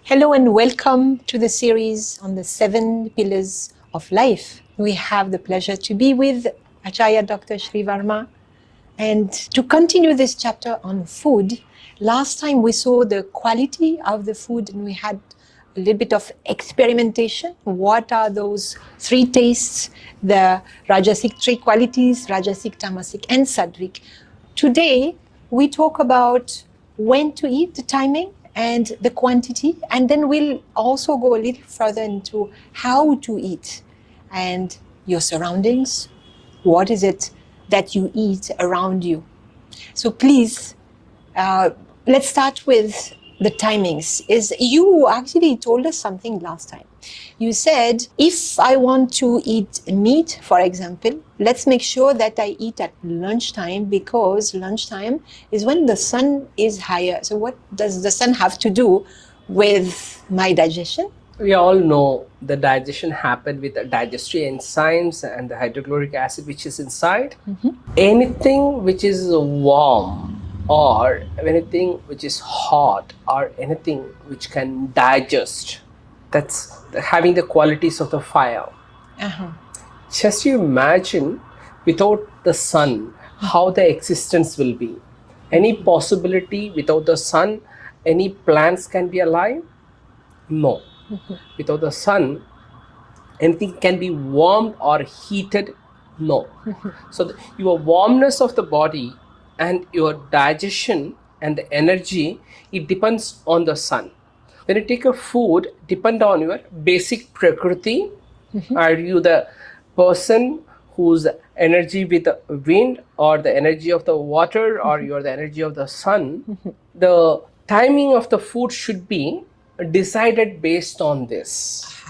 Hello and welcome to the series on the 7 pillars of life. We have the pleasure to be with Acharya Dr. Shree Varma and to continue this chapter on food. Last time we saw the quality of the food and we had a little bit of experimentation. What are those 3 tastes, the Rajasic 3 qualities, Rajasic, Tamasic and Sattvic. Today we talk about when to eat, the timing, and the quantity, and then we'll also go a little further into how to eat and your surroundings. What is it that you eat around you? So please, let's start with the timings. You actually told us something last time. You said, if I want to eat meat, for example, let's make sure that I eat at lunchtime, because lunchtime is when the sun is higher. So what does the sun have to do with my digestion? We all know the digestion happens with the digestive enzymes and the hydrochloric acid which is inside. Anything which is warm or anything which is hot or anything which can digest, that's having the qualities of the fire. Just you imagine without the sun how the existence will be. Any possibility without the sun, any plants can be alive? No. Without the sun, anything can be warmed or heated? No. So your warmness of the body and your digestion and the energy, it depends on the sun. When you take a food, depend on your basic prakriti. Are you the person whose energy with the wind or the energy of the water or you're the energy of the sun? The timing of the food should be decided based on this.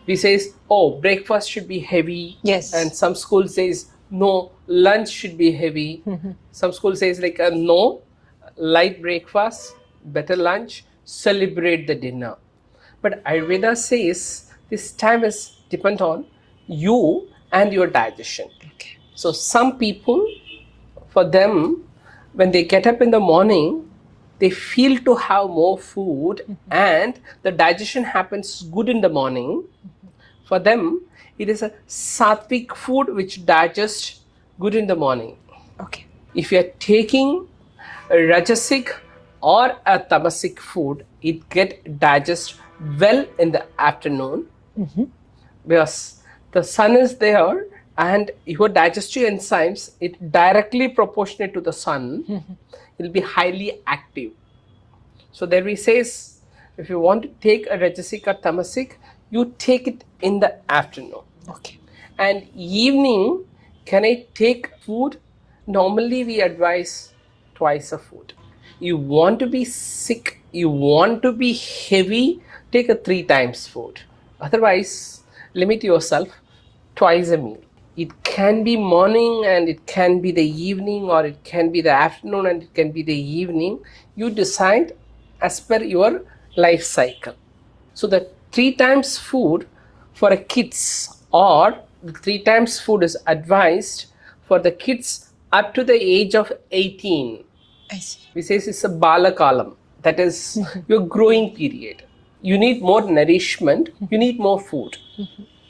We says, oh, breakfast should be heavy. Yes. And some school says, no, lunch should be heavy. Some school says like, no, light breakfast, better lunch, celebrate the dinner. But Ayurveda says this time is depend on you and your digestion. Okay. So some people, for them, when they get up in the morning, they feel to have more food and the digestion happens good in the morning. For them, it is a sattvic food which digests good in the morning. Okay. If you are taking a rajasic or a tamasic food, it get digest well in the afternoon because the sun is there and your digestive enzymes, it directly proportionate to the sun, it will be highly active. So there we says, if you want to take a rajasic or tamasic, you take it in the afternoon. Okay. And evening, can I take food? Normally we advise twice a food. You want to be sick, you want to be heavy, take a 3 times food. Otherwise, limit yourself twice a meal. It can be morning and it can be the evening, or it can be the afternoon and it can be the evening. You decide as per your life cycle. So the 3 times food for a kids, or the 3 times food is advised for the kids up to the age of 18. I see. We say it's a balakalam, that is your growing period. You need more nourishment, you need more food.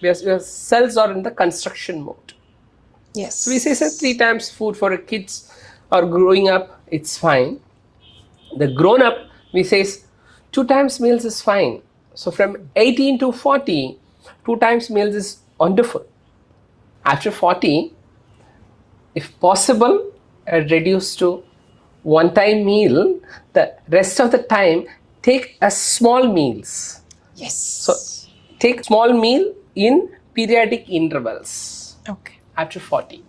Your cells are in the construction mode. Yes. So we say 3 times food for a kids or growing up, it's fine. The grown up, we say 2 times meals is fine. So from 18 to 40, 2 times meals is wonderful. After 40, if possible, reduce to 1 time meal. The rest of the time, take a small meals. Yes. So take small meal in periodic intervals. Okay. After 40.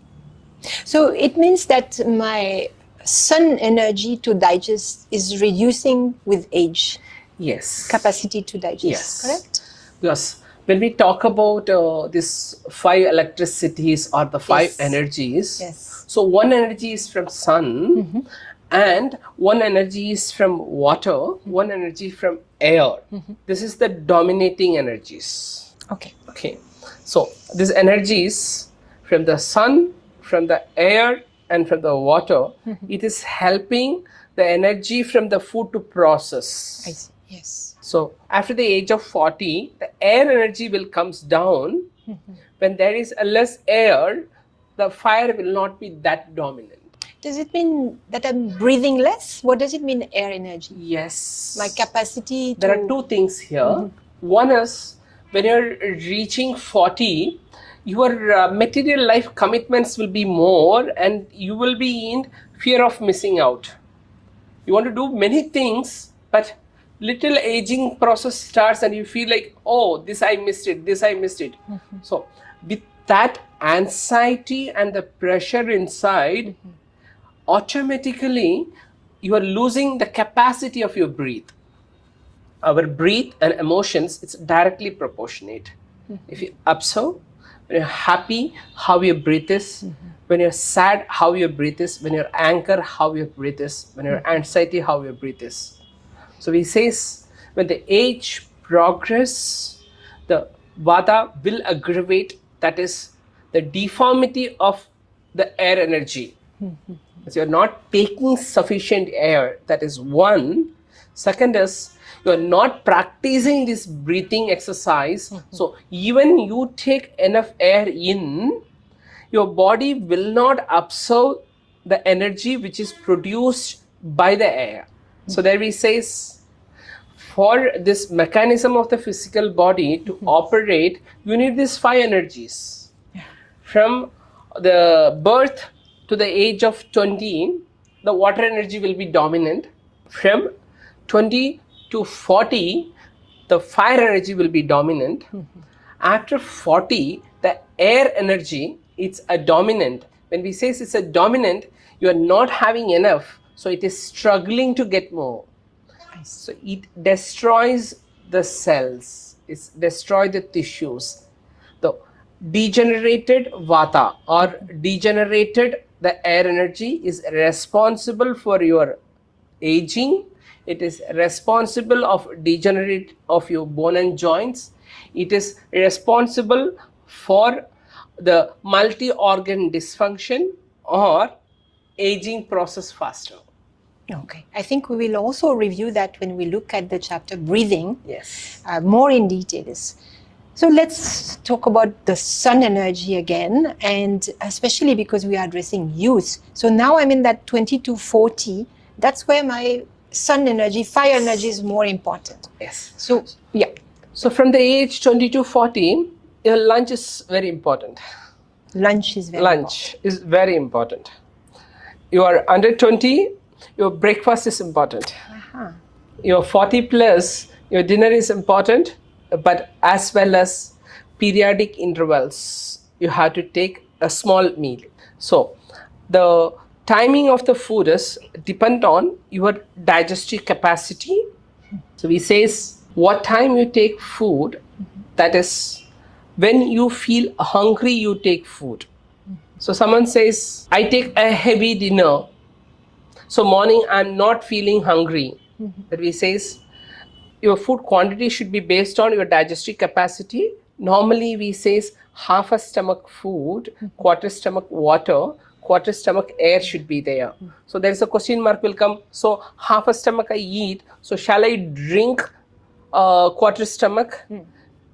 So it means that my sun energy to digest is reducing with age. Yes. Capacity to digest. Yes. Correct? Because when we talk about this 5 electricities or the 5 Yes. energies, Yes. so one energy is from sun and one energy is from water, one energy from air. This is the dominating energies. Okay. Okay. So these energies from the sun, from the air and from the water, it is helping the energy from the food to process. I see. Yes. So after the age of 40, the air energy will comes down. When there is a less air, the fire will not be that dominant. Does it mean that I'm breathing less? What does it mean, air energy? Yes. My capacity to... There are two things here. One is, when you're reaching 40, your material life commitments will be more and you will be in fear of missing out. You want to do many things, but little aging process starts and you feel like, oh, this I missed it, this I missed it. So with that anxiety and the pressure inside, automatically you are losing the capacity of your breath. Our breath and emotions, it's directly proportionate. If you observe, when you're happy, how your breath is. When you're sad, how your breath is. When you're anger, how your breath is. When you're anxiety, how your breath is. So we say, when the age progress, the vata will aggravate. That is the deformity of the air energy. So you're not taking sufficient air. That is one. Second is, you're not practicing this breathing exercise. So even you take enough air in, your body will not absorb the energy which is produced by the air. So there we says, for this mechanism of the physical body to operate, you need these 5 energies. From the birth to the age of 20, the water energy will be dominant. From 20 to 40, the fire energy will be dominant. After 40, the air energy, it's a dominant. When we say it's a dominant, you are not having enough, so it is struggling to get more. So it destroys the cells, it destroys the tissues. The degenerated vata or degenerated the air energy is responsible for your aging. It is responsible of degenerate of your bone and joints. It is responsible for the multi-organ dysfunction or aging process faster. Okay. I think we will also review that when we look at the chapter breathing. Yes. More in details. So let's talk about the sun energy again, and especially because we are addressing youth. So now I'm in that 20 to 40. That's where my sun energy, fire energy is more important. Yes. So, yeah. So from the age 20 to 40, your lunch is very important. Lunch is very Lunch is very important. You are under 20, your breakfast is important. You're 40 plus, your dinner is important, but as well as periodic intervals, you have to take a small meal. So the timing of the food is depend on your digestive capacity. So we says what time you take food, that is when you feel hungry you take food. So someone says, I take a heavy dinner, so morning I'm not feeling hungry. That we says your food quantity should be based on your digestive capacity. Normally we says half a stomach food, quarter stomach water, quarter stomach air should be there. So there is a question mark will come. So half a stomach I eat, so shall I drink quarter stomach?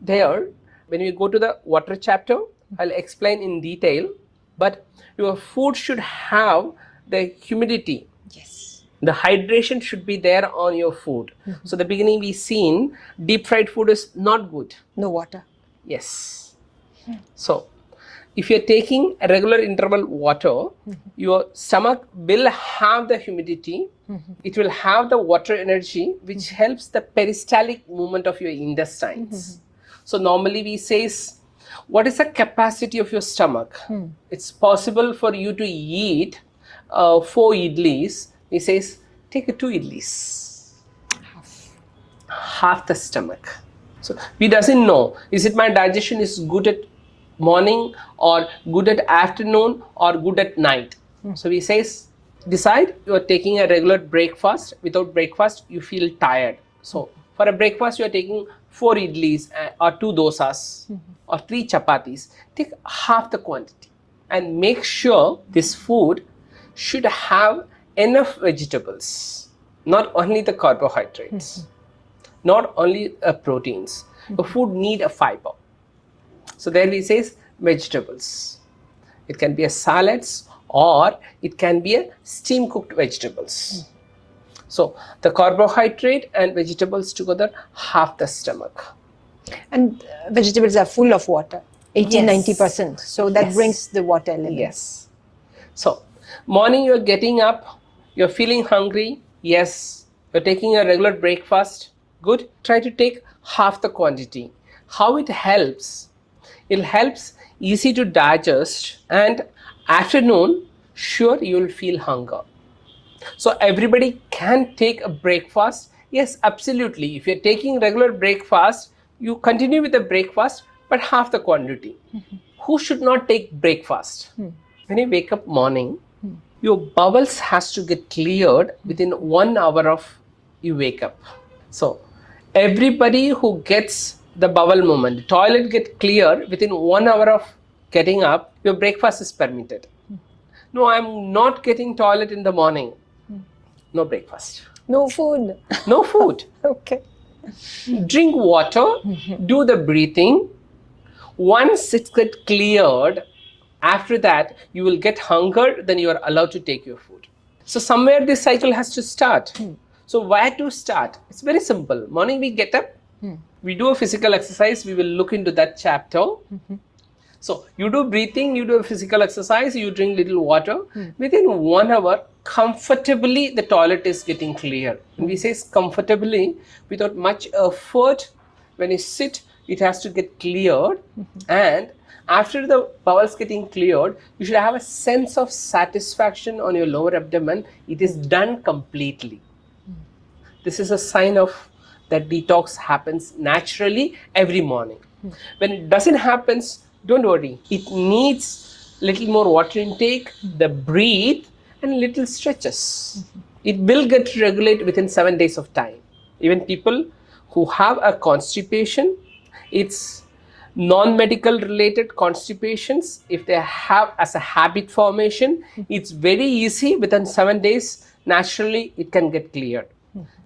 There, when we go to the water chapter, I'll explain in detail. But your food should have the humidity. Yes. The hydration should be there on your food. So the beginning we seen deep fried food is not good. No water. Yes. So if you're taking a regular interval water, your stomach will have the humidity. It will have the water energy, which helps the peristaltic movement of your intestines. So normally we says, what is the capacity of your stomach? It's possible for you to eat 4 idlis. He says, take 2 idlis. Half the stomach. So we doesn't know, is it my digestion is good at morning or good at afternoon or good at night? So he says, decide you are taking a regular breakfast. Without breakfast, you feel tired. So for a breakfast, you are taking 4 idlis or 2 dosas or 3 chapatis. Take half the quantity and make sure this food should have enough vegetables, not only the carbohydrates. not only proteins. The food need a fiber. So there we says vegetables. It can be a salads or it can be a steam cooked vegetables. So the carbohydrate and vegetables together half the stomach. And vegetables are full of water, 80-90%. So that Yes. brings the water element. Yes. So morning you're getting up, you're feeling hungry. Yes. You're taking a regular breakfast. Good. Try to take half the quantity. How it helps? It helps easy to digest, and afternoon sure you will feel hunger. So everybody can take a breakfast. Yes, absolutely. If you're taking regular breakfast, you continue with the breakfast, but half the quantity. Who should not take breakfast? When you wake up morning, your bowels has to get cleared within 1 hour of you wake up. So everybody who gets the bowel movement, toilet get clear within 1 hour of getting up, your breakfast is permitted. No, I'm not getting toilet in the morning. No breakfast. No food. No food. Okay. Drink water, do the breathing. Once it gets cleared, after that you will get hunger, then you are allowed to take your food. So somewhere this cycle has to start. So where to start? It's very simple. Morning we get up, we do a physical exercise. We will look into that chapter. So you do breathing, you do a physical exercise, you drink little water. Within 1 hour, comfortably the toilet is getting clear. When we say comfortably, without much effort, when you sit, it has to get cleared. And after the bowels getting cleared, you should have a sense of satisfaction on your lower abdomen. It is done completely. This is a sign of that detox happens naturally every morning. When it doesn't happen, don't worry. It needs little more water intake, the breathe, and little stretches. It will get regulated within 7 days of time. Even people who have a constipation, it's non-medical related constipations. If they have as a habit formation, it's very easy. Within 7 days, naturally, it can get cleared.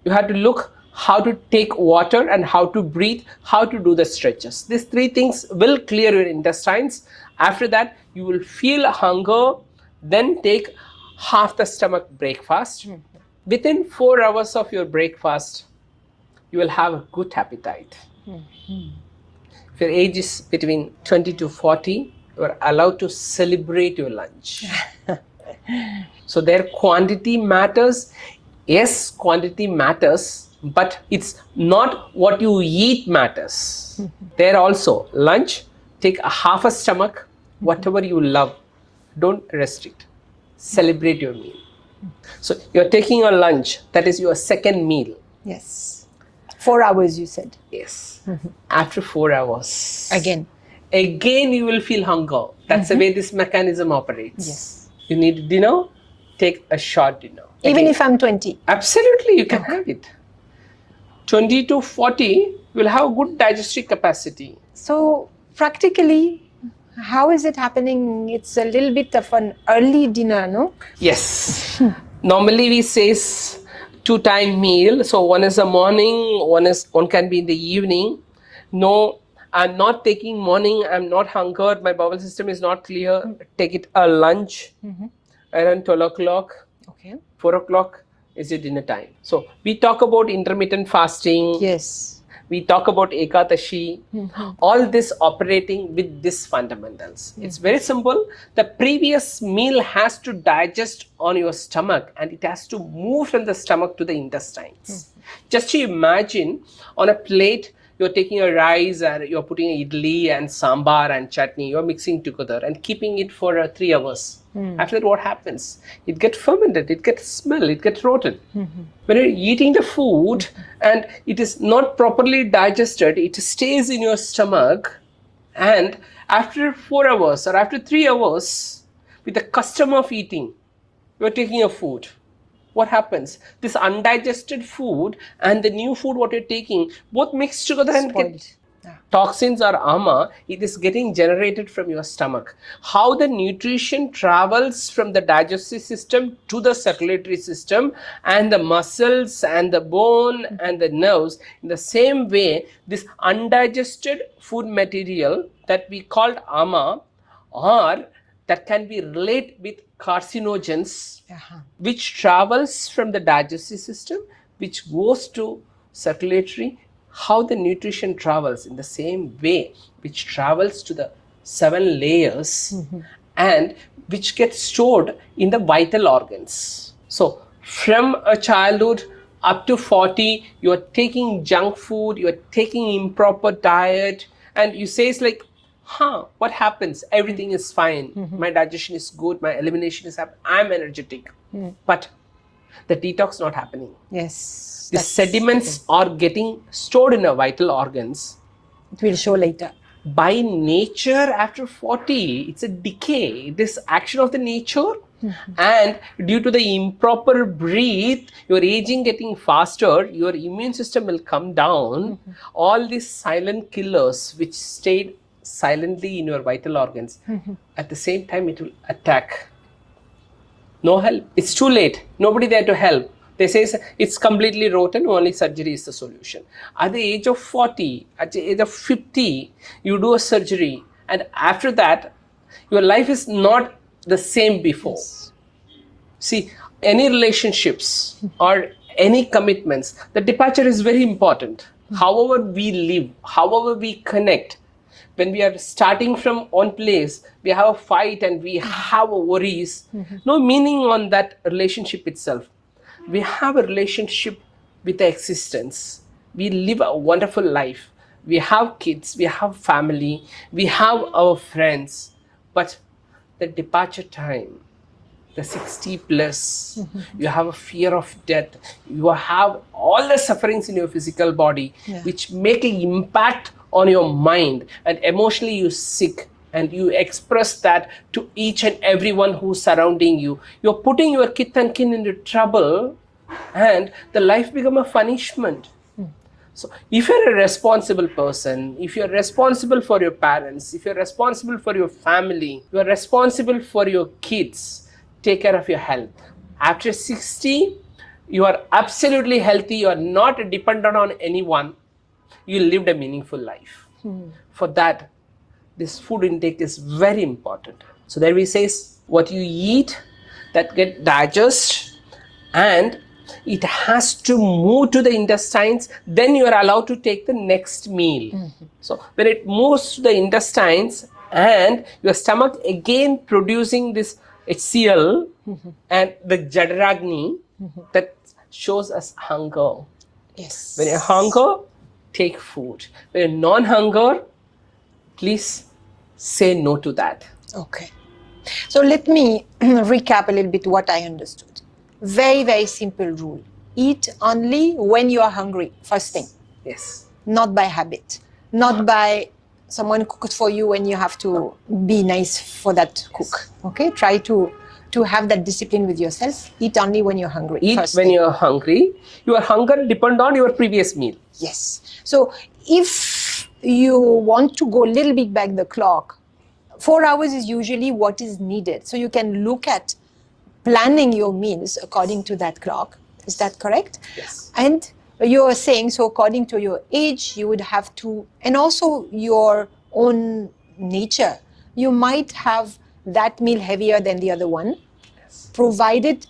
You have to look how to take water and how to breathe, how to do the stretches. These 3 things will clear your intestines. After that, you will feel hunger, then take half the stomach breakfast. Within 4 hours of your breakfast, you will have a good appetite. If your age is between 20 to 40, you are allowed to celebrate your lunch. So their quantity matters. Yes, quantity matters, but it's not what you eat matters. There also, lunch, take a half a stomach, whatever you love. Don't restrict. Celebrate your meal. So you're taking a lunch, that is your second meal. Yes. 4 hours, you said. Yes. After 4 hours. Again you will feel hunger. That's the way this mechanism operates. Yes. You need dinner, take a short dinner. Even if I'm 20. Absolutely, you can have it. 20 to 40, you will have good digestive capacity. So practically, how is it happening? It's a little bit of an early dinner, no? Yes. Normally we say 2-time meal. So one is the morning, one can be in the evening. No, I'm not taking morning, I'm not hungered, my bowel system is not clear. Take it a lunch around 12 o'clock. Okay. 4 o'clock is your dinner time. So we talk about intermittent fasting. Yes. We talk about Ekadashi. All this operating with these fundamentals. It's very simple. The previous meal has to digest on your stomach and it has to move from the stomach to the intestines. Just to imagine on a plate, you're taking a rice and you're putting idli and sambar and chutney, you're mixing together and keeping it for 3 hours. After that, what happens? It gets fermented, it gets smell, it gets rotted. When you're eating the food and it is not properly digested, it stays in your stomach, and after 4 hours or after 3 hours, with the custom of eating, you're taking a food. What happens? This undigested food and the new food what you're taking, both mix together and Spoiled. Toxins or ama, it is getting generated from your stomach. How the nutrition travels from the digestive system to the circulatory system and the muscles and the bone and the nerves, in the same way, this undigested food material that we called ama, or that can be related with carcinogens, which travels from the digestive system, which goes to circulatory, how the nutrition travels in the same way, which travels to the 7 layers and which gets stored in the vital organs. So from a childhood up to 40, you are taking junk food, you are taking improper diet, and you say it's like, what happens? Everything is fine. My digestion is good, my elimination is happening, I'm energetic. But the detox not happening. Yes. The sediments are getting stored in our vital organs. It will show later. By nature, after 40, it's a decay. This action of the nature, and due to the improper breath, your aging getting faster, your immune system will come down. All these silent killers which stayed silently in your vital organs, at the same time it will attack. No help. It's too late. Nobody there to help. They say it's completely rotten, only surgery is the solution. At the age of 40, at the age of 50, you do a surgery, and after that, your life is not the same before. Yes. See, any relationships or any commitments, the departure is very important. However we live, however we connect, when we are starting from one place, we have a fight and we have worries. No meaning on that relationship itself. We have a relationship with the existence. We live a wonderful life. We have kids, we have family, we have our friends. But the departure time, the 60 plus, you have a fear of death. You have all the sufferings in your physical body, which make an impact on your mind, and emotionally you're sick, and you express that to each and everyone who's surrounding you. You're putting your kith and kin into trouble, and the life become a punishment. So if you're a responsible person, if you're responsible for your parents, if you're responsible for your family, you're responsible for your kids, take care of your health. After 60, you are absolutely healthy, you are not dependent on anyone, you lived a meaningful life. For that, this food intake is very important. So there we say, what you eat, that get digested, and it has to move to the intestines, then you are allowed to take the next meal. So when it moves to the intestines and your stomach again producing this HCl and the Jadaragni, that shows us hunger. Yes. When you're hunger, take food. When you're non-hunger, please say no to that. Okay. So let me recap a little bit what I understood. Very, very simple rule. Eat only when you are hungry, first thing. Yes. Not by habit. Not by someone cooked for you when you have to be nice for that cook. Okay? Try to have that discipline with yourself. Eat only when you're hungry. Eat first when thing. you're hungry. Your hunger depends on your previous meal. Yes. So if you want to go a little bit back the clock, 4 hours is usually what is needed. So you can look at planning your meals according to that clock. Is that correct? Yes. And you're saying, so according to your age, you would have to, and also your own nature, you might have that meal heavier than the other one, provided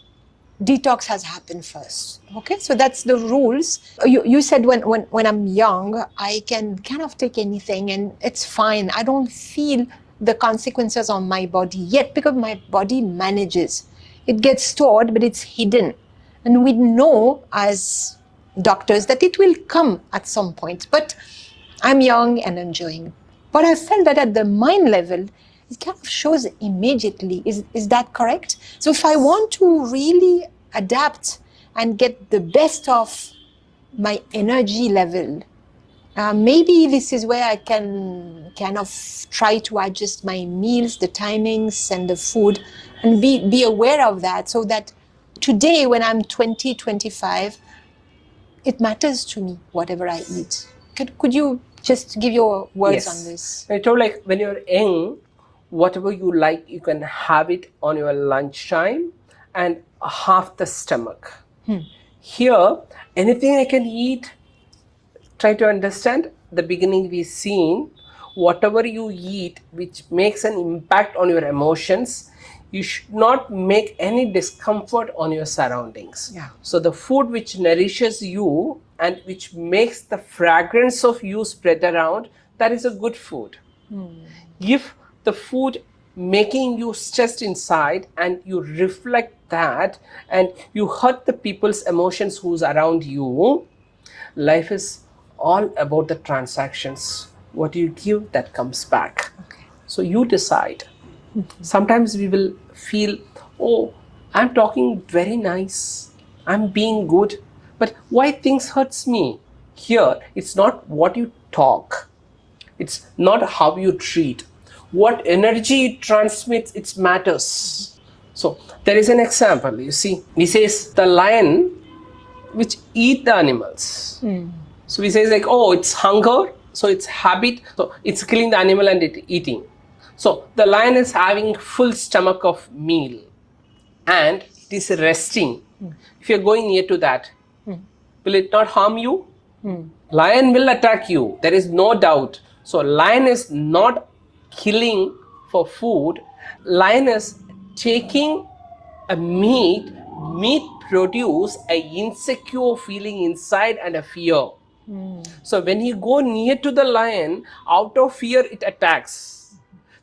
detox has happened first. Okay, so that's the rules. You said when I'm young, I can kind of take anything and it's fine. I don't feel the consequences on my body yet because my body manages. It gets stored, but it's hidden. And we know as doctors that it will come at some point. But I'm young and enjoying. But I felt that at the mind level, it kind of shows immediately. Is that correct? So if I want to really adapt and get the best of my energy level, maybe this is where I can kind of try to adjust my meals, the timings and the food, and be aware of that, so that today when I'm 20, 25, it matters to me, whatever I eat. Could you Just give your words Yes. on this. I told, like, when you're young, whatever you like, you can have it on your lunchtime and half the stomach. Here, anything I can eat, try to understand. The beginning we seen, whatever you eat which makes an impact on your emotions, you should not make any discomfort on your surroundings. Yeah. So the food which nourishes you and which makes the fragrance of you spread around, that is a good food. If the food making you stressed inside and you reflect that and you hurt the people's emotions who's around you, life is all about the transactions. What you give, that comes back. Okay. So you decide. Sometimes we will feel, oh, I'm talking very nice, I'm being good, but why things hurts me? Here, it's not what you talk, it's not how you treat, what energy it transmits, it matters. So there is an example. You see, he says the lion which eat the animals. So we say, like, oh, it's hunger, so it's habit, so it's killing the animal and it eating. So the lion is having full stomach of meal and it is resting. If you're going near to that, will it not harm you? Lion will attack you, there is no doubt. So lion is not killing for food, lion is taking a meat produce a insecure feeling inside and a fear. So when you go near to the lion, out of fear it attacks.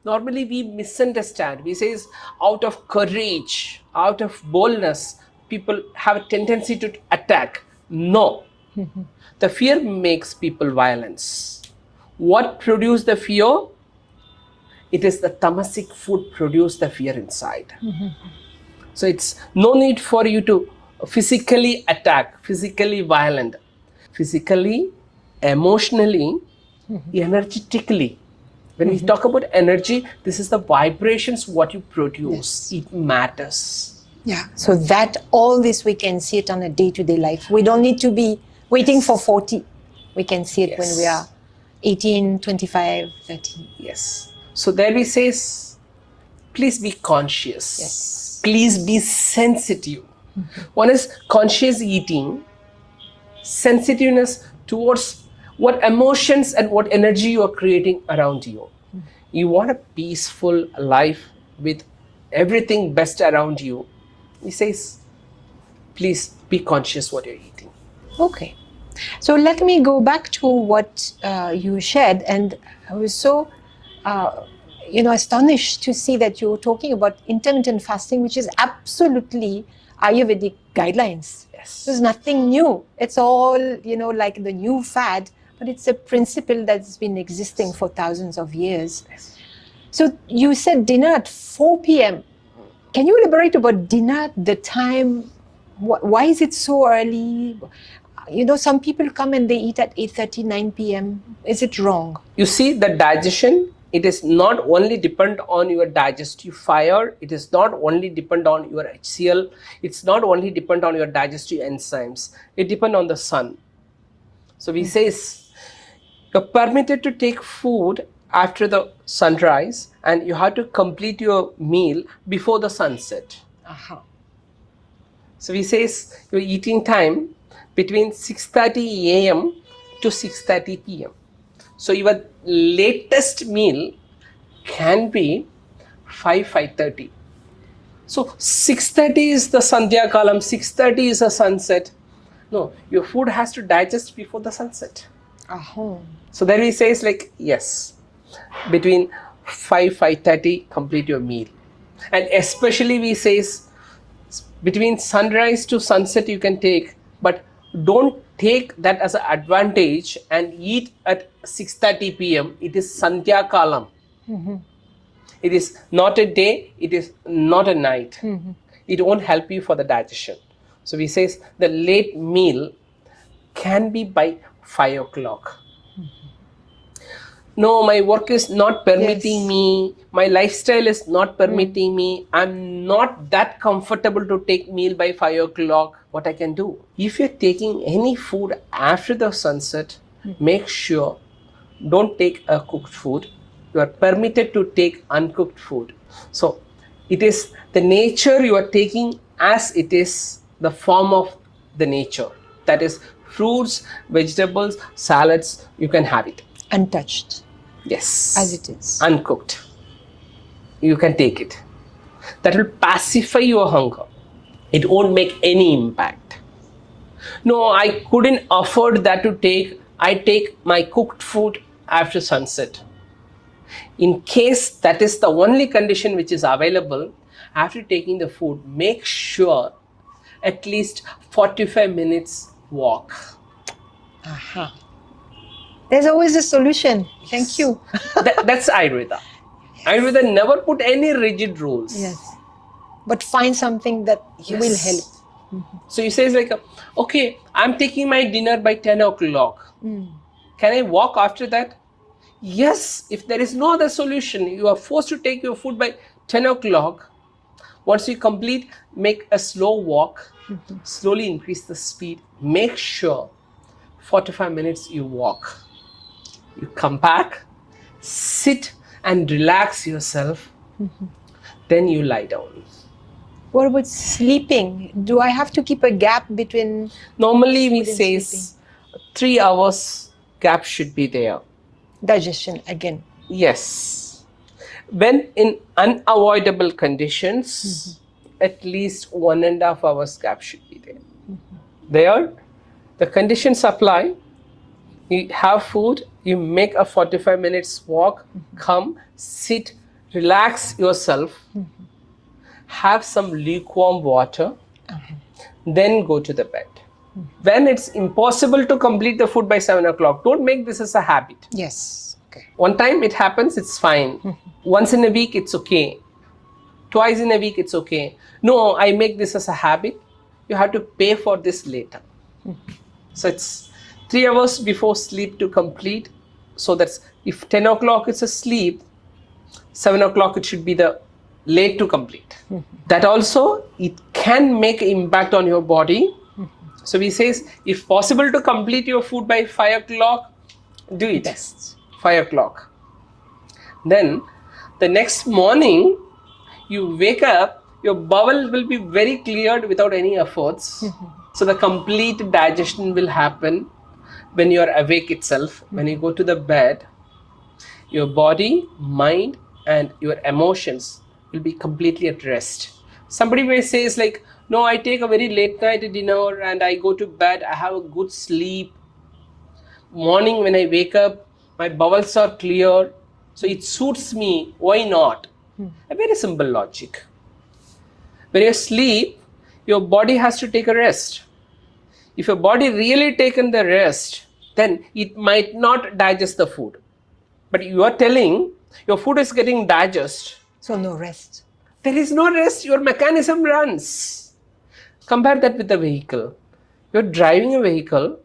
Normally we misunderstand. We say out of courage, out of boldness, people have a tendency to attack. No. The fear makes people violence. What produces the fear? It is the tamasic food produce the fear inside. So it's no need for you to physically attack, physically violent, physically, emotionally, energetically. When we talk about energy, this is the vibrations what you produce. It matters. Yeah. So that all this we can see it on a day-to-day life. We don't need to be waiting for 40. We can see it when we are 18, 25, 30. Yes. So there we says, please be conscious. Yes. Please be sensitive. One is conscious eating, sensitiveness towards what emotions and what energy you are creating around you. You want a peaceful life with everything best around you. He says, please be conscious what you're eating. Okay. So let me go back to what you shared, and I was so astonished to see that you were talking about intermittent fasting, which is absolutely Ayurvedic guidelines. Yes. There's nothing new. It's all, like the new fad, but it's a principle that's been existing for thousands of years. Yes. So you said dinner at 4 p.m. Can you elaborate about dinner, the time? Why is it so early? Some people come and they eat at 8:30, 9 p.m. Is it wrong? You see, the digestion, it is not only depend on your digestive fire, it is not only depend on your HCl, it's not only depend on your digestive enzymes, it depend on the sun. So we say you're permitted to take food after the sunrise and you have to complete your meal before the sunset. So we say your eating time between 6:30 a.m. to 6:30 p.m. So your latest meal can be 5:30. So 6:30 is the Sandhya Kalam, 6:30 is a sunset. No, your food has to digest before the sunset. So then we say yes, between 5:30 complete your meal. And especially we say between sunrise to sunset you can take, but don't take that as an advantage and eat at 6:30 p.m. It is Sandhya Kalam. It is not a day, it is not a night. It won't help you for the digestion. So we say the late meal can be by 5 o'clock. No, my work is not permitting me, my lifestyle is not permitting me, I'm not that comfortable to take meal by 5 o'clock. What I can do? If you're taking any food after the sunset, make sure don't take a cooked food. You are permitted to take uncooked food. So it is the nature you are taking as it is, the form of the nature. That is fruits, vegetables, salads, you can have it. Untouched, Yes. as it is. Uncooked. You can take it. That will pacify your hunger. It won't make any impact. No, I couldn't afford that to take. I take my cooked food after sunset. In case that is the only condition which is available, after taking the food, make sure at least 45 minutes walk. Aha. There's always a solution. Thank you. That's Ayurveda. Ayurveda never put any rigid rules. Yes. But find something that will help. So you say it's like, okay, I'm taking my dinner by 10 o'clock. Can I walk after that? Yes, if there is no other solution, you are forced to take your food by 10 o'clock. Once you complete, make a slow walk, slowly increase the speed. Make sure 45 minutes you walk. You come back, sit and relax yourself. Then you lie down. What about sleeping? Do I have to keep a gap between? Normally we food and say sleeping? 3 hours gap should be there. Digestion again. Yes. When in unavoidable conditions, at least 1.5 hours gap should be there. There, the conditions apply. You have food, you make a 45 minutes walk, come, sit, relax yourself, have some lukewarm water, then go to the bed. When it's impossible to complete the food by 7 o'clock, don't make this as a habit. Yes. Okay. One time it happens, it's fine. Once in a week, it's okay. Twice in a week, it's okay. No, I make this as a habit. You have to pay for this later. So it's 3 hours before sleep to complete. So that's, if 10 o'clock it's a sleep, 7 o'clock it should be the late to complete. That also, it can make impact on your body. So we say, if possible to complete your food by 5 o'clock, do it. Best. 5 o'clock. Then the next morning, you wake up, your bowel will be very cleared without any efforts. So the complete digestion will happen when you are awake itself. When you go to the bed, your body, mind, and your emotions will be completely at rest. Somebody may say, it's like, no, I take a very late night dinner and I go to bed, I have a good sleep. Morning when I wake up, my bowels are clear, so it suits me. Why not? A very simple logic. When you sleep, your body has to take a rest. If your body really taken the rest, then it might not digest the food. But you are telling your food is getting digested. So no rest. There is no rest, your mechanism runs. Compare that with a vehicle. You're driving a vehicle,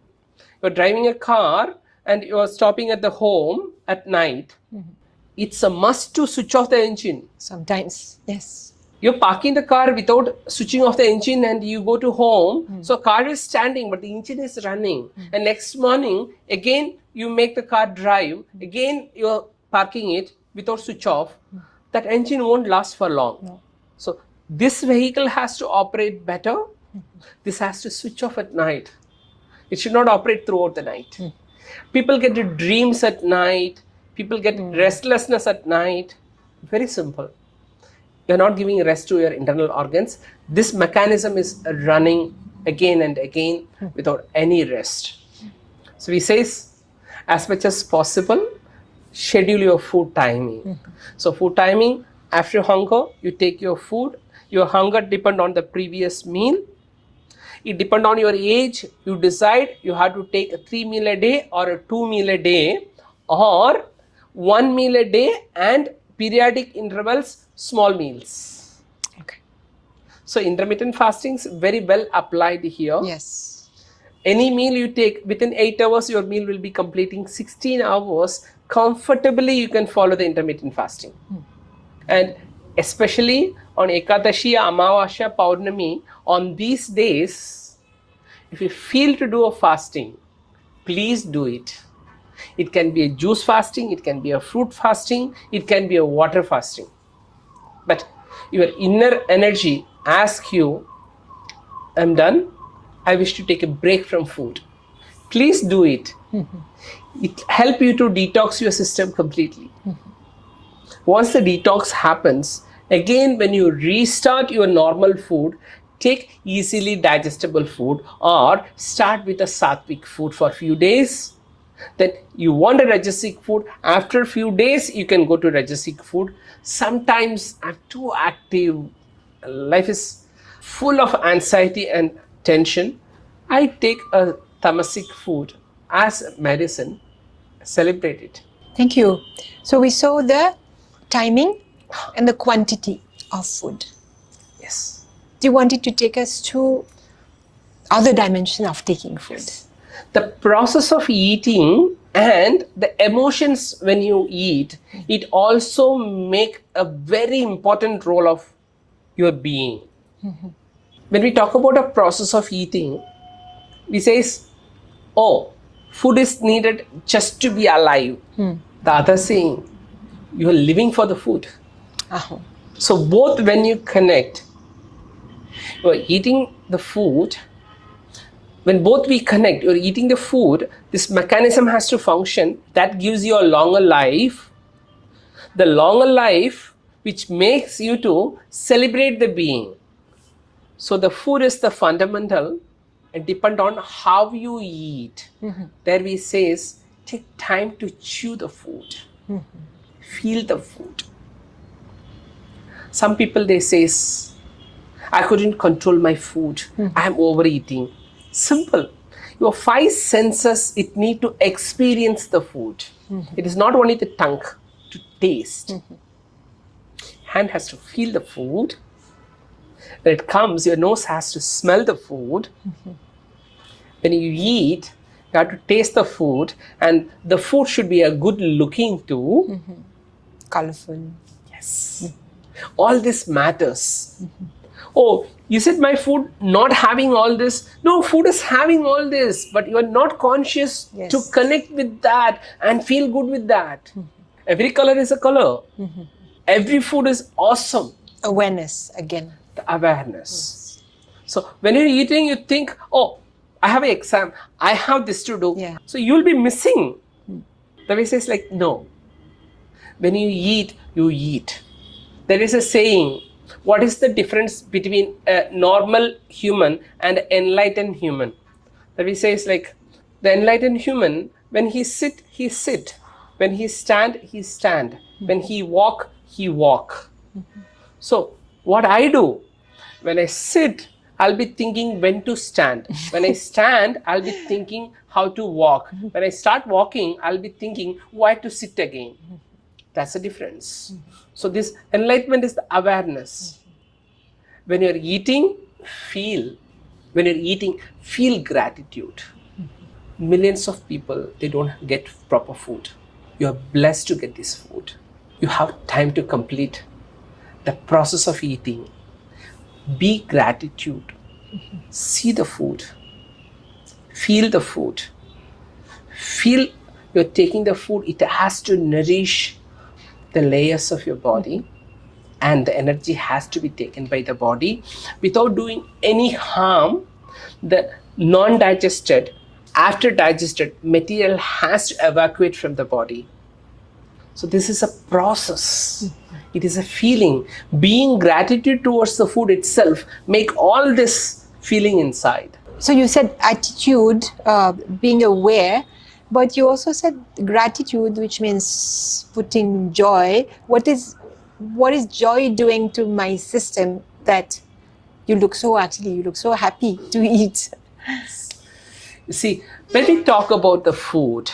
you're driving a car, and you're stopping at the home at night. It's a must to switch off the engine. Sometimes, yes. You're parking the car without switching off the engine and you go to home. So car is standing, but the engine is running. And next morning, again, you make the car drive. Again, you're parking it without switch off. That engine won't last for long. No. So this vehicle has to operate better. This has to switch off at night. It should not operate throughout the night. People get dreams at night. People get restlessness at night. Very simple. You're not giving rest to your internal organs. This mechanism is running again and again without any rest. So we say, as much as possible, schedule your food timing. So food timing, after hunger, you take your food. Your hunger depends on the previous meal. It depends on your age. You decide you have to take a 3 meal a day or a 2 meal a day or 1 meal a day and periodic intervals, small meals. Okay. So intermittent fasting is very well applied here. Yes. Any meal you take, within 8 hours, your meal will be completing 16 hours. Comfortably, you can follow the intermittent fasting. And especially on Ekadashi, Amavasya, Paurnami, on these days, if you feel to do a fasting, please do it. It can be a juice fasting, it can be a fruit fasting, it can be a water fasting. But your inner energy asks you, I'm done, I wish to take a break from food. Please do it. It helps you to detox your system completely. Once the detox happens, again when you restart your normal food, take easily digestible food or start with a sattvic food for a few days. Then you want a rajasic food, after a few days you can go to rajasic food. Sometimes I'm too active, life is full of anxiety and tension, I take a tamasic food as medicine, celebrate it. Thank you. So we saw the timing and the quantity of food. Yes. Do you want it to take us to other dimension of taking food? Yes. The process of eating and the emotions when you eat, it also make a very important role of your being. When we talk about a process of eating, we say, oh, food is needed just to be alive. The other saying, you are living for the food. So both when you connect, you are eating the food. When both we connect, you're eating the food, this mechanism has to function. That gives you a longer life. The longer life which makes you to celebrate the being. So the food is the fundamental and depend on how you eat. There we says, take time to chew the food. Feel the food. Some people they says, I couldn't control my food. I am overeating. Simple. Your five senses, it need to experience the food. It is not only the tongue to taste. Hand has to feel the food. When it comes, your nose has to smell the food. When you eat, you have to taste the food, and the food should be a good looking too. Colorful. Yes. All this matters. Oh, you said my food not having all this. No, food is having all this, but you are not conscious to connect with that and feel good with that. Every color is a color. Every food is awesome. Awareness again. The awareness. So when you're eating, you think, oh, I have an exam. I have this to do. So you'll be missing. The way says like, no. When you eat, you eat. There is a saying, what is the difference between a normal human and an enlightened human? The way says like, the enlightened human, when he sit, he sit. When he stand, he stand. When he walk, he walk. So what I do, when I sit, I'll be thinking when to stand. When I stand, I'll be thinking how to walk. When I start walking, I'll be thinking why to sit again. That's the difference. So this enlightenment is the awareness. When you're eating, feel. When you're eating, feel gratitude. Millions of people, they don't get proper food. You are blessed to get this food. You have time to complete the process of eating. Be gratitude. See the food. Feel the food. Feel you're taking the food. It has to nourish the layers of your body, and the energy has to be taken by the body without doing any harm. The non-digested, after digested material has to evacuate from the body. So this is a process. It is a feeling. Being gratitude towards the food itself make all this feeling inside. So you said attitude, being aware, but you also said gratitude, which means putting joy. What is joy doing to my system that you look so happy to eat? You see, when we talk about the food,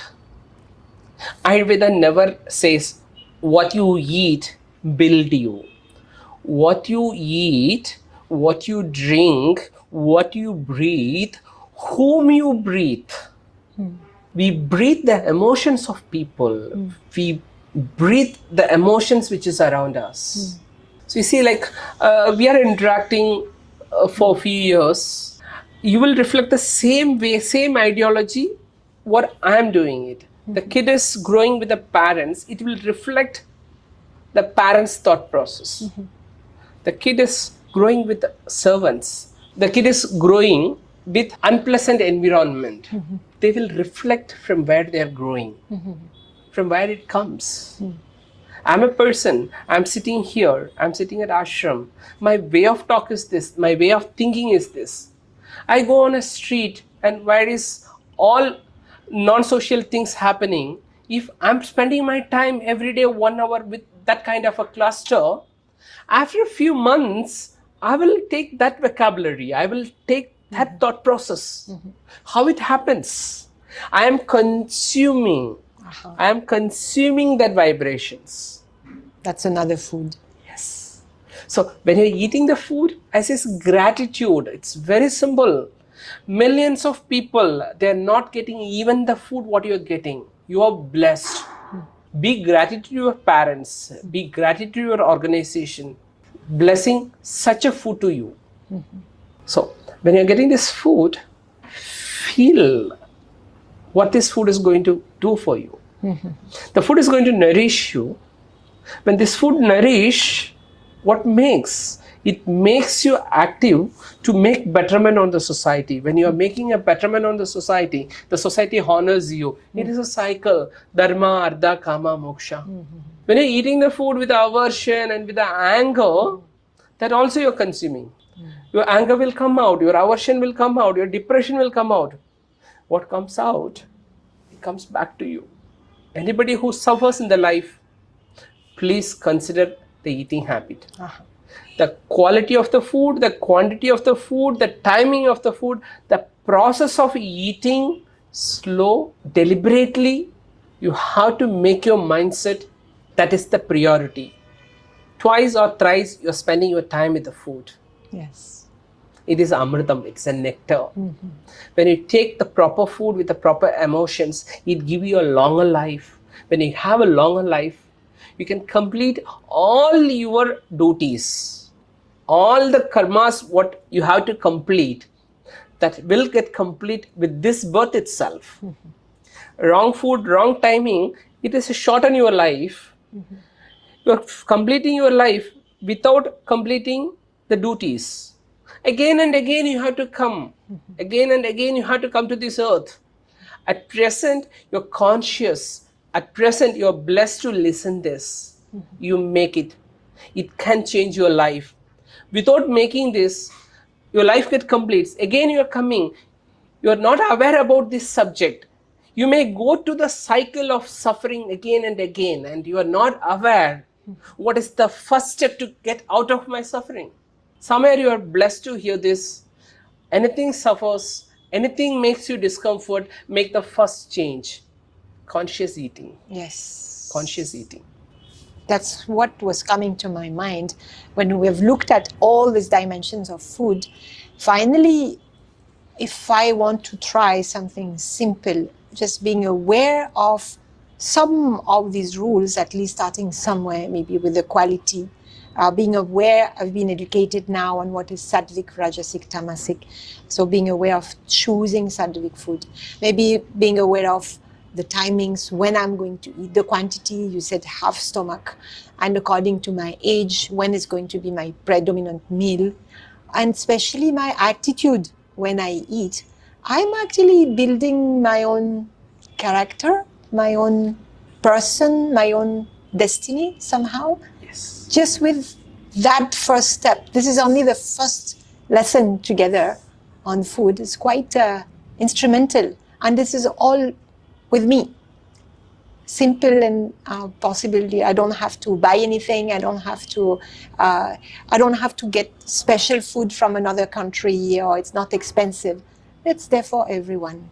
Ayurveda never says what you eat build you. What you eat, what you drink, what you breathe, whom you breathe. We breathe the emotions of people. We breathe the emotions which is around us. So you see, like we are interacting for a few years. You will reflect the same way, same ideology, what I am doing it. The kid is growing with the parents, it will reflect the parents' thought process. The kid is growing with the servants. The kid is growing with unpleasant environment. They will reflect from where they are growing, from where it comes. I'm a person, I'm sitting here, I'm sitting at ashram. My way of talk is this, my way of thinking is this. I go on a street and where is all non-social things happening. If I'm spending my time every day 1 hour with that kind of a cluster, after a few months, I will take that vocabulary, I will take that thought process. How it happens? I am consuming that vibrations. That's another food. Yes. So when you're eating the food, as is gratitude, it's very simple. Millions of people, they're not getting even the food what you're getting. You are blessed. Be gratitude to your parents. Be gratitude to your organization. Blessing such a food to you. So when you're getting this food, feel what this food is going to do for you. The food is going to nourish you. When this food nourish, what makes? It makes you active to make betterment on the society. When you are making a betterment on the society honors you. It is a cycle. Dharma, Artha, Kama, Moksha. When you're eating the food with aversion and with the anger, that also you're consuming. Your anger will come out, your aversion will come out, your depression will come out. What comes out, it comes back to you. Anybody who suffers in the life, please consider the eating habit. The quality of the food, the quantity of the food, the timing of the food, the process of eating slow, deliberately, you have to make your mindset that is the priority. Twice or thrice you're spending your time with the food. Yes. It is amritam, it's a nectar. When you take the proper food with the proper emotions, it gives you a longer life. When you have a longer life, you can complete all your duties, all the karmas what you have to complete, that will get complete with this birth itself. Wrong food, wrong timing, it is a shorten your life. You are completing your life without completing the duties. Again and again you have to come. Again and again you have to come to this earth. At present you're conscious. At present you're blessed to listen this. You make it. It can change your life. Without making this, your life gets complete. Again you're coming. You're not aware about this subject. You may go to the cycle of suffering again and again, and you are not aware what is the first step to get out of my suffering. Somewhere you are blessed to hear this. Anything suffers, anything makes you discomfort, make the first change. Conscious eating. Yes. Conscious eating. That's what was coming to my mind when we've looked at all these dimensions of food. Finally, if I want to try something simple, just being aware of some of these rules, at least starting somewhere, maybe with the quality, being aware, I've been educated now on what is sattvic, rajasic, tamasic. So being aware of choosing sattvic food, maybe being aware of the timings, when I'm going to eat, the quantity, you said half stomach, and according to my age, when is going to be my predominant meal, and especially my attitude when I eat. I'm actually building my own character, my own person, my own destiny somehow. Yes. Just with that first step. This is only the first lesson together on food. It's quite instrumental. And this is all with me. Simple and possibility. I don't have to buy anything. I don't have to get special food from another country, or it's not expensive. It's there for everyone.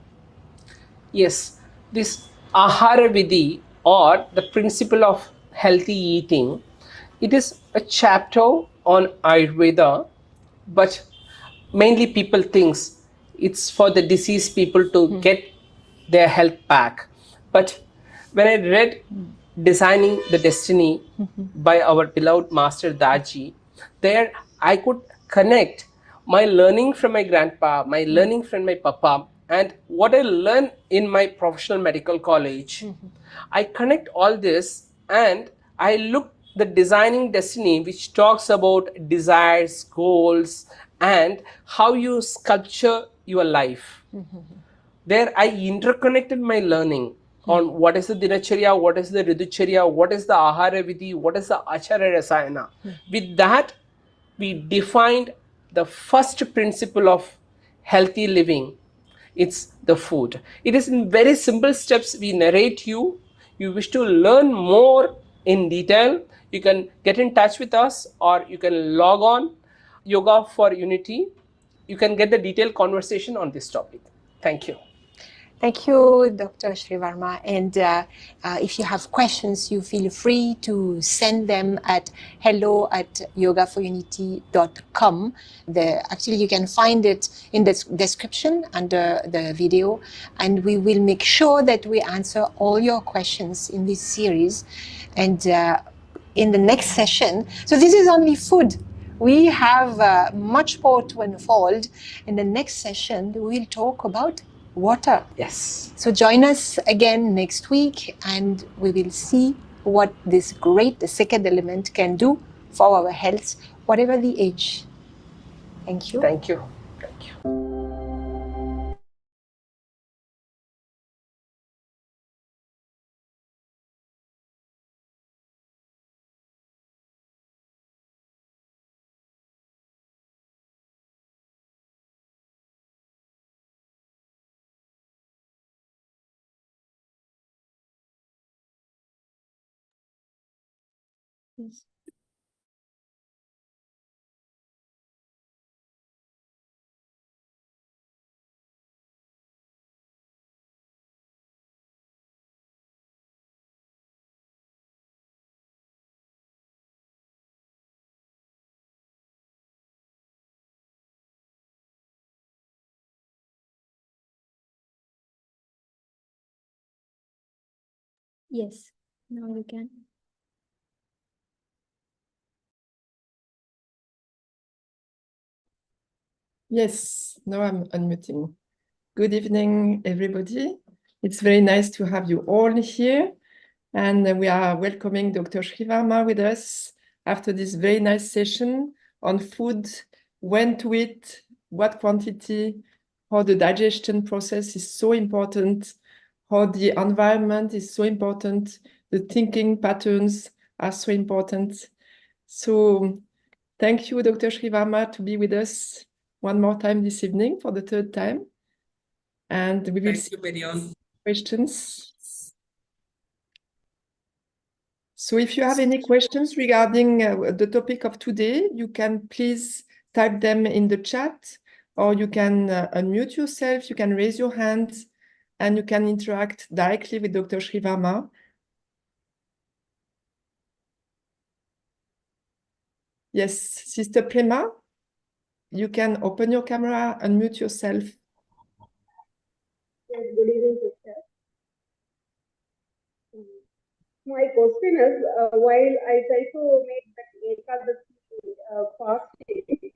Yes, this Ahara Vidhi, or the principle of healthy eating, it is a chapter on Ayurveda, but mainly people think it's for the diseased people to get their health back. But when I read Designing the Destiny by our beloved master Daaji, there I could connect my learning from my grandpa, my learning from my papa, and what I learn in my professional medical college, I connect all this and I look the designing destiny, which talks about desires, goals, and how you sculpture your life. There I interconnected my learning on what is the dinacharya, what is the riducharya, what is the ahara vidhi, what is the acharya rasayana. With that, we defined the first principle of healthy living. It's the food. It is in very simple steps we narrate you. You wish to learn more in detail, you can get in touch with us, or you can log on Yoga for Unity. You can get the detailed conversation on this topic. Thank you. Thank you, Dr. Shree Varma. And if you have questions, you feel free to send them at hello@yogaforunity.com. Actually, you can find it in the description under the video. And we will make sure that we answer all your questions in this series. And in the next session, so this is only food. We have much more to unfold. In the next session, we'll talk about water. Yes. So join us again next week and we will see what this great, the second element, can do for our health, whatever the age. Thank you. Thank you. Thank you. Yes. Yes, now you can. Yes, now I'm unmuting. Good evening, everybody. It's very nice to have you all here. And we are welcoming Dr. Shree Varma with us after this very nice session on food, when to eat, what quantity, how the digestion process is so important, how the environment is so important, the thinking patterns are so important. So thank you, Dr. Shree Varma, to be with us one more time this evening for the third time. And we will see questions. So if you have any questions regarding the topic of today, you can please type them in the chat, or you can unmute yourself, you can raise your hand, and you can interact directly with Dr. Shree Varma. Yes, Sister Prema, you can open your camera, unmute yourself. Yes, good evening, sister. My question is, while I try to make that Ekadashi fasting,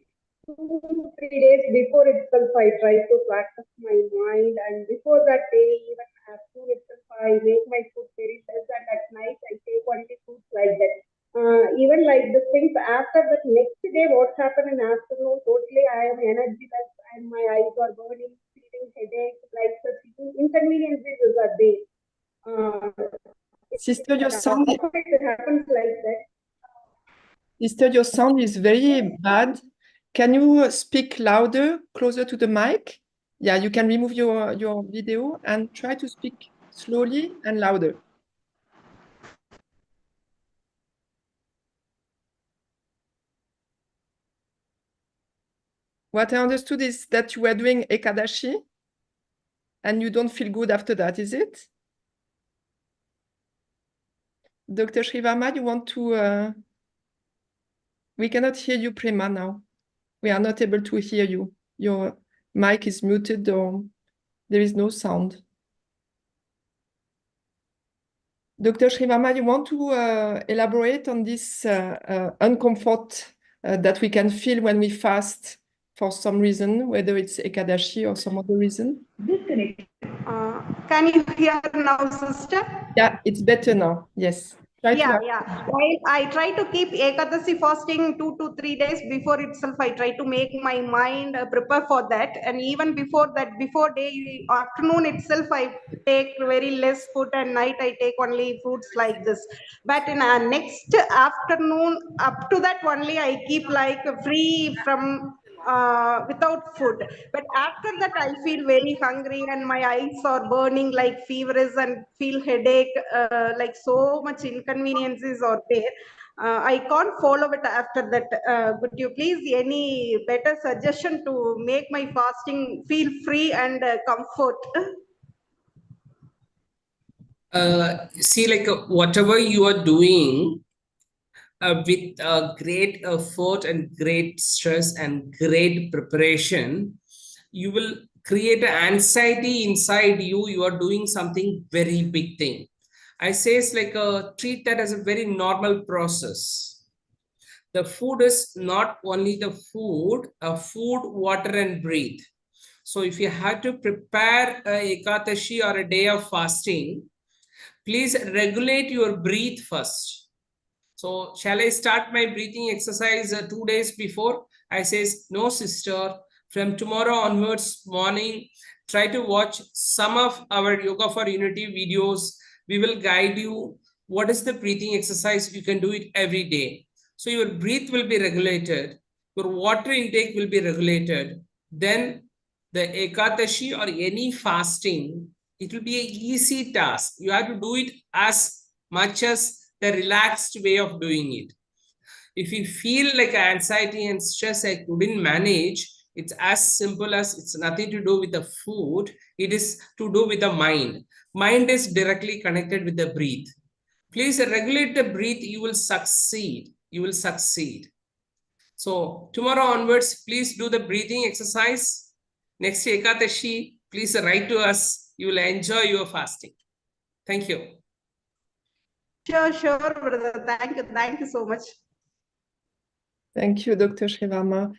2 3 days before itself, I try to practice my mind, and before that day, even as soon itself, I make my food very less, and at night I take only fruits like that. Even like the things after that next day, what happened in afternoon, totally I am energyless and my eyes are burning, feeling headache, like such inconveniences are there. Sister, your sound, It happens like that. Sister, your sound is very bad. Can you speak louder, closer to the mic? Yeah, you can remove your video and try to speak slowly and louder. What I understood is that you were doing Ekadashi and you don't feel good after that, is it? Dr. Shree Varma, you want to... We cannot hear you, Prema, now. We are not able to hear you. Your mic is muted or there is no sound. Dr. Shree Varma, you want to elaborate on this uncomfort that we can feel when we fast for some reason, whether it's Ekadashi or some other reason? Can you hear now, sister? Yeah, it's better now. Yes. Try to Yeah, have, yeah. While I try to keep Ekadasi fasting 2 to 3 days before itself, I try to make my mind prepare for that. And even before that, before day afternoon itself, I take very less food, and night I take only fruits like this. But in next afternoon, up to that only I keep like free from without food. But after that, I feel very hungry and my eyes are burning like feverish and feel headache, like so much inconveniences are there. I can't follow it after that. Could you please any better suggestion to make my fasting feel free and comfort? See, like whatever you are doing with great effort and great stress and great preparation, you will create an anxiety inside you. You are doing something very big thing. I say it's like treat that as a very normal process. The food is not only the food, food, water, and breathe. So if you have to prepare a Ekadashi or a day of fasting, please regulate your breathe first. So shall I start my breathing exercise 2 days before? I says, no, sister, from tomorrow onwards morning, try to watch some of our Yoga for Unity videos. We will guide you what is the breathing exercise. You can do it every day. So your breath will be regulated. Your water intake will be regulated. Then the Ekadashi or any fasting, it will be an easy task. You have to do it as much as the relaxed way of doing it. If you feel like anxiety and stress, I couldn't manage, it's as simple as it's nothing to do with the food. It is to do with the mind. Mind is directly connected with the breath. Please regulate the breath. You will succeed. You will succeed. So tomorrow onwards, please do the breathing exercise. Next Ekadashi, please write to us. You will enjoy your fasting. Thank you. Sure, brother. Thank you so much. thank you, Dr. Shree Varma.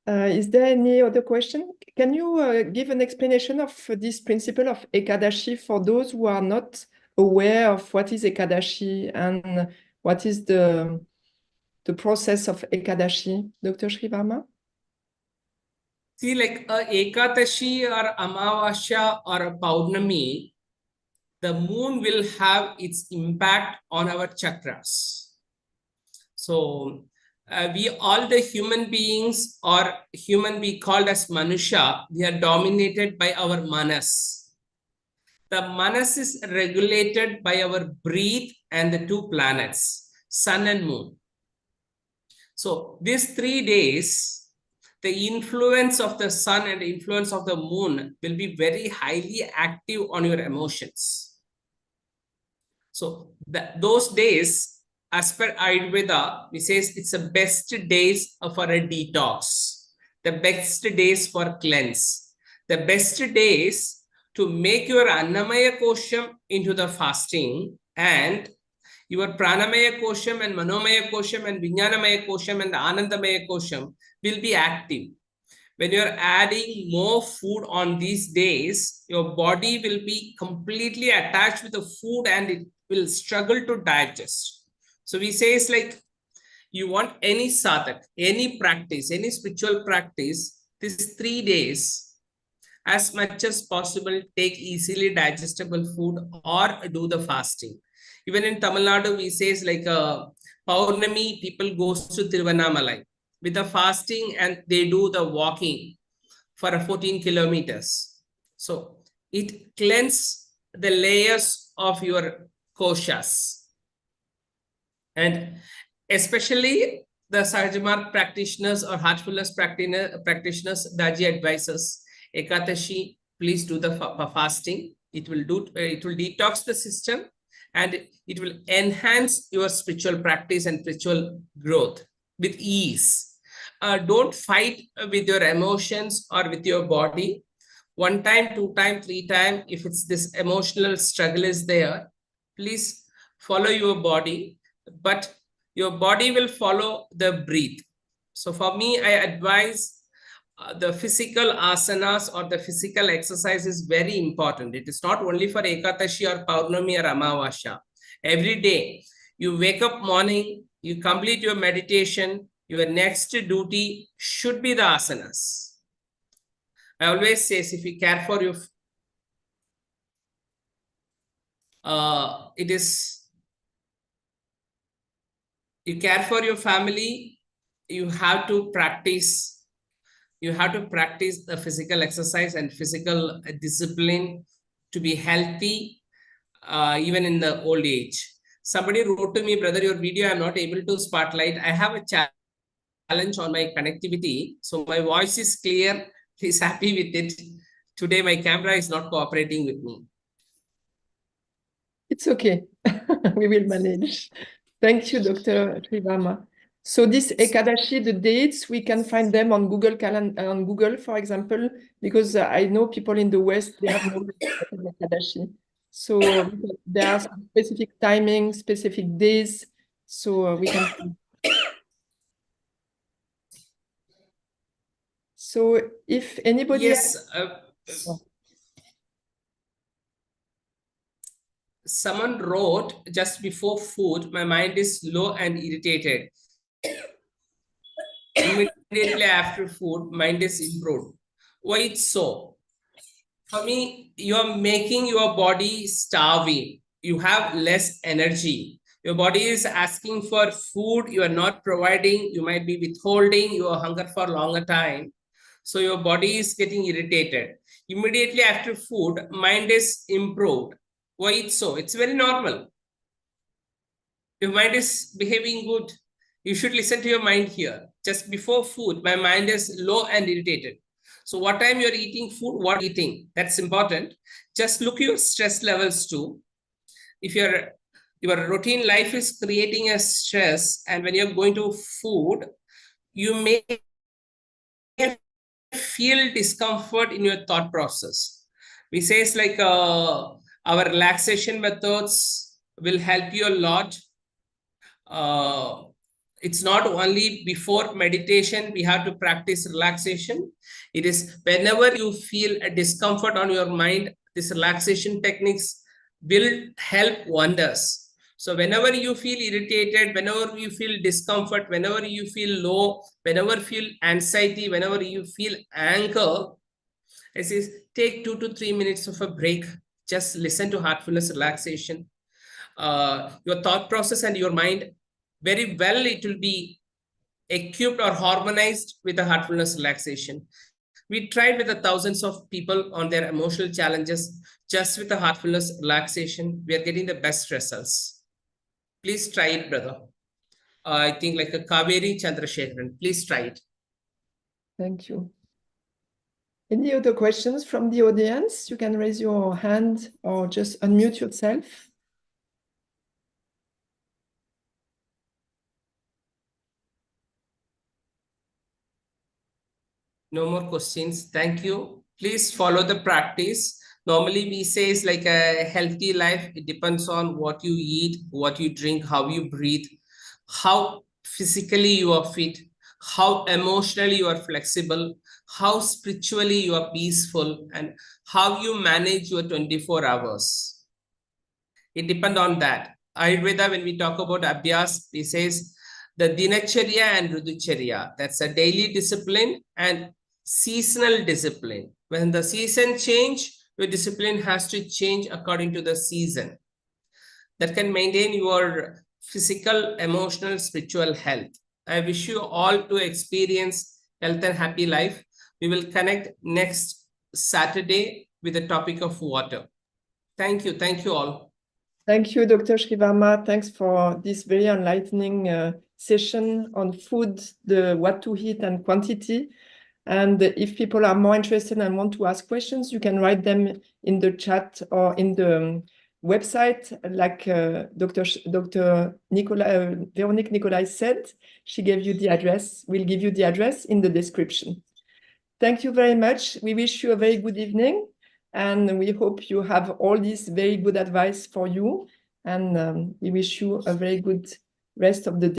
Is there any other question? Can you give an explanation of this principle of Ekadashi for those who are not aware of what is Ekadashi and what is the process of Ekadashi, Dr. Shree Varma? See, like a Ekadashi or Amavasya or a Paurnami, the moon will have its impact on our chakras. So we all the human beings or human be called as Manusha, we are dominated by our manas. The manas is regulated by our breath and the two planets, sun and moon. So these 3 days, the influence of the sun and the influence of the moon will be very highly active on your emotions. So those days, as per Ayurveda, we say it's the best days for a detox, the best days for cleanse, the best days to make your Annamaya Kosham into the fasting, and your Pranamaya Kosham and Manomaya Kosham and Vijnanamaya Kosham and Anandamaya Kosham will be active. When you're adding more food on these days, your body will be completely attached with the food and it will struggle to digest. So we say it's like you want any sadhak, any practice, any spiritual practice, these 3 days, as much as possible, take easily digestible food or do the fasting. Even in Tamil Nadu, we say it's like a Paurnami, people goes to Tiruvannamalai with the fasting and they do the walking for 14 kilometers. So it cleanses the layers of your koshas. And especially the Sahajamarg practitioners or Heartfulness practitioners, Daaji advises, Ekadashi, please do the fasting. It will detox the system and it will enhance your spiritual practice and spiritual growth with ease. Don't fight with your emotions or with your body. 1 time, 2 time, 3 time, if it's this emotional struggle is there, please follow your body, but your body will follow the breath. So for me, I advise the physical asanas or the physical exercise is very important. It is not only for Ekadashi or Paurnami or Amavasya. Every day, you wake up morning, you complete your meditation, your next duty should be the asanas. I always say, if you care for your, you care for your family, you have to practice the physical exercise and physical discipline to be healthy, even in the old age. Somebody wrote to me, brother, your video I'm not able to spotlight. I have a challenge on my connectivity. So my voice is clear. Please happy with it. Today my camera is not cooperating with me. It's okay. We will manage. Thank you, Dr. Shree Varma. So this Ekadashi, the dates, we can find them on Google on Google, for example, because I know people in the West, they have no Ekadashi. So there are specific timings, specific days, so we can. So if anybody Yes, Oh. Someone wrote, just before food, my mind is low and irritated. Immediately after food, mind is improved. Why it's so? For me, you are making your body starving. You have less energy. Your body is asking for food. You are not providing. You might be withholding your hunger for a longer time. So your body is getting irritated. Immediately after food, mind is improved. Why it's so? It's very normal. Your mind is behaving good. You should listen to your mind here. Just before food, my mind is low and irritated. So what time you're eating food, what eating, that's important. Just look at your stress levels too. If your routine life is creating a stress, and when you're going to food, you may feel discomfort in your thought process. We say it's like our relaxation methods will help you a lot. It's not only before meditation we have to practice relaxation. It is whenever you feel a discomfort on your mind, this relaxation techniques will help wonders. So whenever you feel irritated, whenever you feel discomfort, whenever you feel low, whenever you feel anxiety, whenever you feel anger, I say take 2 to 3 minutes of a break. Just listen to heartfulness relaxation. Your thought process and your mind, very well it will be equipped or harmonized with the heartfulness relaxation. We tried with the thousands of people on their emotional challenges. Just with the heartfulness relaxation, we are getting the best results. Please try it, brother. I think like a Kaveri Chandrasekharan. Please try it. Thank you. Any other questions from the audience? You can raise your hand or just unmute yourself. No more questions. Thank you. Please follow the practice. Normally we say it's like a healthy life. It depends on what you eat, what you drink, how you breathe, how physically you are fit, how emotionally you are flexible, how spiritually you are peaceful, and how you manage your 24 hours. It depends on that. Ayurveda, when we talk about abhyas, we says the dinacharya and ruducharya. That's a daily discipline and seasonal discipline. When the season change, your discipline has to change according to the season. That can maintain your physical, emotional, spiritual health. I wish you all to experience health and happy life. We will connect next Saturday with the topic of water. Thank you. Thank you all. Thank you, Dr. Shree Varma. Thanks for this very enlightening session on food, the what to eat and quantity. And if people are more interested and want to ask questions, you can write them in the chat or in the website, like Dr. Veronique Nicolai said. She gave you the address. We'll give you the address in the description. Thank you very much. We wish you a very good evening, and we hope you have all this very good advice for you. And we wish you a very good rest of the day.